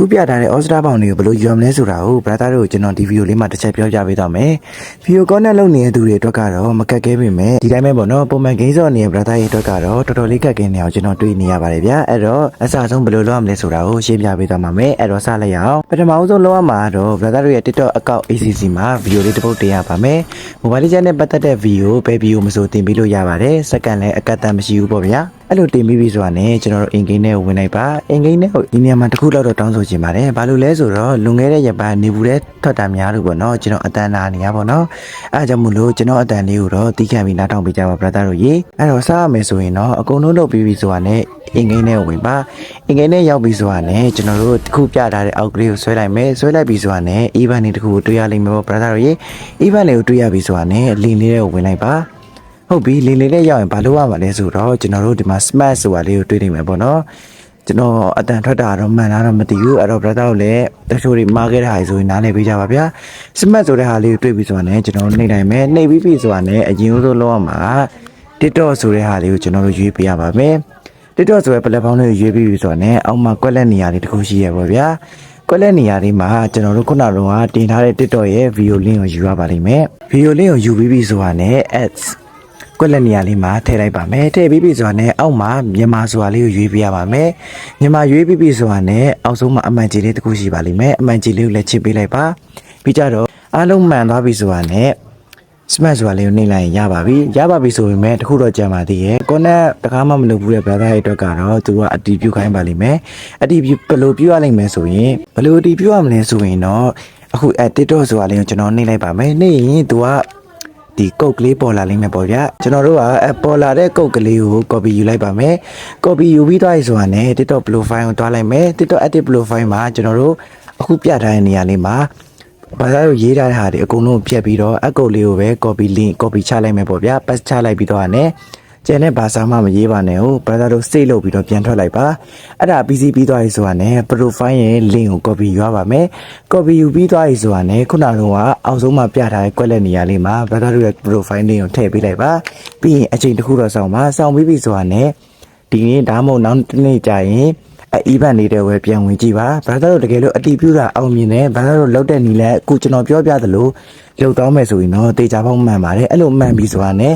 ခုပြထားတဲ့ All-Star ပေါင်တွေကိုဘယ်လိုယူရမလဲဆိုတာကို brother တို့ကျွန်တော်ဒီဗီဒီယိုလေးမှာတစ်ချက်ပြောပြပေးတော့မယ်။ဗီဒီယိုကောနဲ့လုပ်နေတဲ့သူတွေအတွက်ကတော့မကတ်ခဲပေမဲ့ဒီတိုင်းပဲပေါ့နော်ပုံမှန်ဂိမ်းစော့နေတဲ့ brother တွေအတွက်ကတော့တော်တော်လေးကတ်ခဲနေအောင်ကျွန်တော်တွေးနေရပါတယ်ဗျာ။အဲ့တော့အစဆုံးဘယ်လိုလုပ်ရမလဲဆိုတာကိုရှင်းပြပေးတော့မှာမယ်။အဲ့တော့စလိုက်ရအောင်။ပထမဆုံးလုပ်ရမှာတော့ brother တို့ရဲ့ TikTok account ACC မှာဗီဒီယိုလေးတစ်ပုတ်တင်ရပါမယ်။ Mobile Legends နဲ့ပတ်သက်တဲ့ဗီဒီယိုပဲဗီဒီယိုမဆိုတင်ပေးလို့ရပါတယ်။စက္ကန့်လည်းအကန့်အသတ်မရှိဘူးပေါ့ဗျာ။အဲ့လိုတင်ပြီးပြီဆိုတာနဲ့ကျွန်တော်တို့အင်ဂိမ်းနဲ့ဝင်လိုက်ပါအင်ဂိမ်းနဲ့ဒီနေရာမှာတစ်ခုလောက်တော့တောင်းဆိုချင်ပါတယ်ဘာလို့လဲဆိုတော့လွန်ခဲ့တဲ့ရက်ပိုင်းနေဘူးတဲ့ထွက်တာများလို့ပေါ့နော်ကျွန်တော်အတန်းနာနေရပါတော့အဲ့ဒါကြောင့်မို့လို့ကျွန်တော်အတန်းလေးကိုတော့တီးခံပြီးနားထောင်ပေးကြပါ brother တို့ရေအဲ့တော့စားရမယ်ဆိုရင်တော့အကုန်လုံးလုပ်ပြီးပြီဆိုတာနဲ့အင်ဂိမ်းနဲ့ဝင်ပါအင်ဂိမ်းနဲ့ရောက်ပြီဆိုတာနဲ့ကျွန်တော်တို့တစ်ခုပြထားတဲ့အောက်ကလေးကိုဆွဲလိုက်မယ်ဆွဲလိုက်ပြီဆိုတာနဲ့ event တွေတစ်ခုကိုတွေ့ရလိမ့်မယ်ပေါ့ brother တို့ရေ event တွေကိုတွေ့ရပြီဆိုတာနဲ့လင်းလေးတွေကိုဝင်လိုက်ပါဟုတ်ပြီလင်းလေးနဲ့ရောက်ရင်ဘာလို့ရမှာလဲဆိုတော့ကျွန်တော်တို့ဒီမှာ smart ဆိုတာလေးကိုတွေ့နေမှာပေါ့နော်ကျွန်တော်အတန်ထွက်တာတော့မှန်တာတော့မသိဘူးအဲ့တော့ brother တို့လည်းတချို့တွေမှားခဲ့တဲ့ဟာဆိုရင်နားလည်ပေးကြပါဗျာ smart ဆိုတဲ့ဟာလေးကိုတွေ့ပြီဆိုတာနဲ့ကျွန်တော်နှိမ့်နိုင်မယ်နှိမ့်ပြီးပြီဆိုတာနဲ့အရင်ဆုံးလောက်ရမှာ TikTok ဆိုတဲ့ဟာလေးကိုကျွန်တော်တို့ရွေးပေးရပါမယ် TikTok ဆိုတဲ့ platform လေးကိုရွေးပြီးပြီဆိုတာနဲ့အောက်မှာကွက်လက်နေရာလေးတစ်ခုရှိရပါဗျာကွက်လက်နေရာလေးမှာကျွန်တော်တို့ခုနကတင်ထားတဲ့ TikTok ရဲ့ video link ကိုယူရပါလိမ့်မယ် video link ကိုယူပြီးပြီဆိုတာနဲ့ adsကွက်လက်နေရာလေးမှာထည့်လိုက်ပါမယ်ထည့်ပြီးပြီဆိုတာနဲ့အောက်မှာမြန်မာဆိုတာလေးကိုရွေးပြရပါမယ်မြန်မာရွေးပြီးပြီဆိုတာနဲ့အောက်ဆုံးမှာအမှန်ကြီးလေးတစ်ခုရှိပါလိမ့်မယ်အမှန်ကြီးလေးကိုလည်းချစ်ပေးလိုက်ပါပြီးကြတော့အားလုံးမှန်သွားပြီဆိုတာနဲ့ smart ဆိုတာလေးကိုနှိမ့်လိုက်ရင်ရပါပြီဆိုပေမဲ့တခုတော့ကြံပါသေးရဲ့ကိုနဲ့တကားမှမလုပ်ဘူးတဲ့ brother ရဲ့အတွက်ကတော့သူကအတီးပြုတ်ခိုင်းပါလိမ့်မယ်အတီးပြုတ်ဘယ်လိုပြုတ်ရလိမ့်မယ်ဆိုရင်ဘယ်လိုအတီးပြုတ်ရမလဲဆိုရင်တော့အခု TikTok ဆိုတာလေးကိုကျွန်တော်နှိမ့်လိုက်ပါမယ်နှိမ့်ရင်သူကဒီကုတ်ကလေးပေါ်လာလိမ့်မယ်ပေါ့ဗျာကျွန်တော်တို့ကပေါ်လာတဲ့ကုတ်ကလေးကို copy ယူလိုက်ပါမယ် copy ယူပြီးသွားပြီဆိုတာနဲ့ TikTok profile ကိုတွားလိုက်မယ် TikTok active profile မှာကျွန်တော်တို့အခုပြထားတဲ့နေရာလေးမှာဘာသာရေးထားတဲ့ဟာတွေအကုန်လုံးဖြတ်ပြီးတော့အကုတ်လေးကိုပဲ copy link copy ချလိုက်မယ်ပေါ့ဗျာ paste ချလိုက်ပြီးတော့နဲ့ကျန်တဲ့ဘာသာမှမရေးပါနဲ့ဟုတ် brother တို့ save လုပ်ပြီးတော့ပြန်ထွက်လိုက်ပါအဲ့ဒါ PC ပြီးသွားပြီဆိုတာနဲ့ profile ရဲ့ link ကို copy ယူရပါမယ် copy ယူပြီးသွားပြီဆိုတာနဲ့ခုနကတော့အောက်ဆုံးမှာပြထားတဲ့ကွက်လက်နေရာလေးမှာ brother တို့ရဲ့ profile link ကိုထည့်ပေးလိုက်ပါပြီးရင်အချိန်တစ်ခုတော့စောင့်ပါစောင့်ပြီးပြီဆိုတာနဲ့ဒီနေ့ဒါမှမဟုတ်နောက်တစ်နေ့ကြာရင်event နေတဲ့ဝယ်ပြန်ဝင်ကြည့်ပါ brother တို့တကယ်လို့အတီးပြူတာအောင်မြင်တယ် brother တို့လောက်တဲ့နီလဲအခုကျွန်တော်ပြောပြသလိုလောက်တော့မယ်ဆိုရင်တော့တေချာပေါင်းမှန်ပါတယ်အဲ့လိုမှန်ပြီဆိုတာနဲ့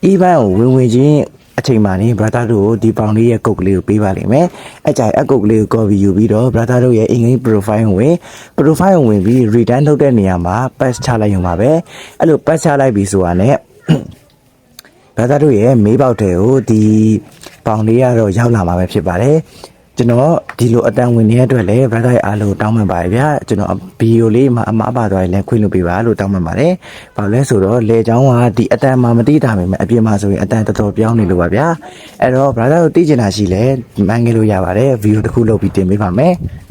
event ကိုဝင်ချင်းအချိန်မှနေ brother တို့ဒီပေါင်လေးရဲ့ကုတ်ကလေးကိုပေးပါလိမ့်မယ်အကြိုင်အကုတ်ကလေးကို copy ယူပြီးတော့ brother တို့ရဲ့ in-game profile ကိုဝင်ပြီး return လုပ်တဲ့နေရာမှာ paste ချလိုက်ရုံပါပဲအဲ့လို paste ချလိုက်ပြီဆိုတာနဲ့ brother တို့ရဲ့မေးပေါက်တွေကိုဒီပေါင်လေးကတော့ရောက်လာမှာပဲဖြစ်ပါတယ်ကျွန်တော်ဒီလိုအတန်းဝင်နေတဲ့အတွက်လည်း brother အားလုံးတောင်းပန်ပါတယ်ဗျာကျွန်တော်ဗီဒီယိုလေးမှာအမှားပါသွားရင်လည်းခွင့်လုပ်ပေးပါလို့တောင်းပန်ပါတယ်။ဘာလို့လဲဆိုတော့လေချောင်းကဒီအတန်းမှာမတိတာပဲအပြင်မှာဆိုရင်အတန်းတော်တော်ပြောင်းနေလို့ပါဗျာ။အဲ့တော့ brother တို့သိချင်တာရှိလဲမှန်းခဲ့လို့ရပါတယ်ဗီဒီယိုတစ်ခုလုပ်ပြီးတင်ပေးပါမယ်။